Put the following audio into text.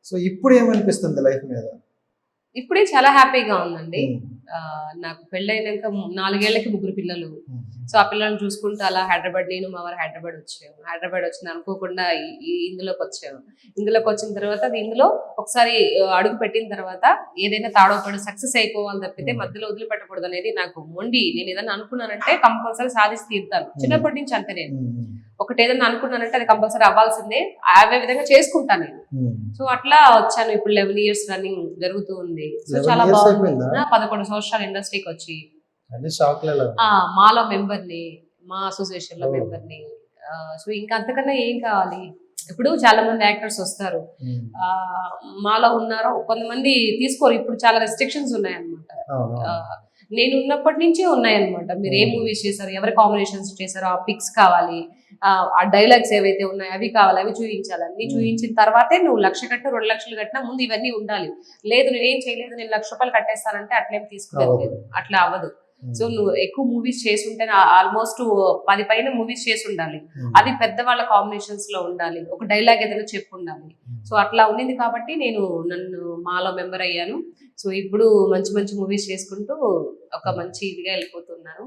So ఇప్పుడు ఏమనిపిస్తుంది life మీద? ఇప్పుడే చాలా హ్యాపీగా ఉందండి. నాకు పెళ్ళైనాక 4 ఏళ్లకి 3 పిల్లలు. సో ఆ పిల్లల్ని చూసుకుంటూ అలా హైదరాబాద్, నేను మా వారు హైదరాబాద్ వచ్చాము. హైదరాబాద్ వచ్చింది అనుకోకుండా ఇందులోకి వచ్చాము. ఇందులోకి వచ్చిన తర్వాత ఇందులో ఒకసారి అడుగు పెట్టిన తర్వాత ఏదైనా తాడోపడి సక్సెస్ అయిపోవాలి తప్పితే మధ్యలో వదిలిపెట్టకూడదు అనేది నాకు మొండి. నేను ఏదైనా అనుకున్నానంటే కంపల్సరీ సాధించి తీరుతాను. చిన్నప్పటి నుంచి అంతే నేను. ఒకటి ఏదైనా అనుకున్నానంటే అది కంపల్సరీ అవ్వాల్సిందే. అవే విధంగా చేసుకుంటాను నేను. సో అట్లా వచ్చాను. ఇప్పుడు 11 years రన్నింగ్ జరుగుతూ ఉంది. సో చాలా బాగుంది. 11 సంవత్సరాలు ఇండస్ట్రీకి వచ్చి మాలో మెంబర్ని, మా అసోసియేషన్ లో మెంబర్ని. సో ఇంకా అంతకన్నా ఏం కావాలి? ఇప్పుడు చాలా మంది యాక్టర్స్ వస్తారు, మాలో ఉన్నారు, కొంతమంది తీసుకోరు. ఇప్పుడు చాలా రెస్ట్రిక్షన్స్ ఉన్నాయన్నమాట. నేను ఉన్నప్పటి నుంచే ఉన్నాయన్నమాట. మీరు ఏ మూవీస్ చేశారు, ఎవరి కాంబినేషన్స్ చేశారు, ఆ పిక్స్ కావాలి, ఆ డైలాగ్స్ ఏవైతే ఉన్నాయో అవి కావాలి, అవి చూపించాలి. అన్ని చూపించిన తర్వాతే నువ్వు 1 లక్ష కట్టు 2 లక్షలు కట్టినా ముందు ఇవన్నీ ఉండాలి. లేదు నేనేం చేయలేదు, నేను 1 లక్ష రూపాయలు కట్టేస్తానంటే అట్లేం తీసుకునేది, అట్లా అవ్వదు. సో నువ్వు ఎక్కువ మూవీస్ చేసుంటే ఆల్మోస్ట్ 10 పైన మూవీస్ చేసి ఉండాలి. అది పెద్దవాళ్ళ కాంబినేషన్స్ లో ఉండాలి, ఒక డైలాగ్ ఏదైనా చెప్పు ఉండాలి. సో అట్లా ఉండింది కాబట్టి నన్ను మాలో మెంబర్ అయ్యాను. సో ఇప్పుడు మంచి మంచి మూవీస్ చేసుకుంటూ ఒక మంచి ఇదిగా వెళ్ళిపోతున్నాను.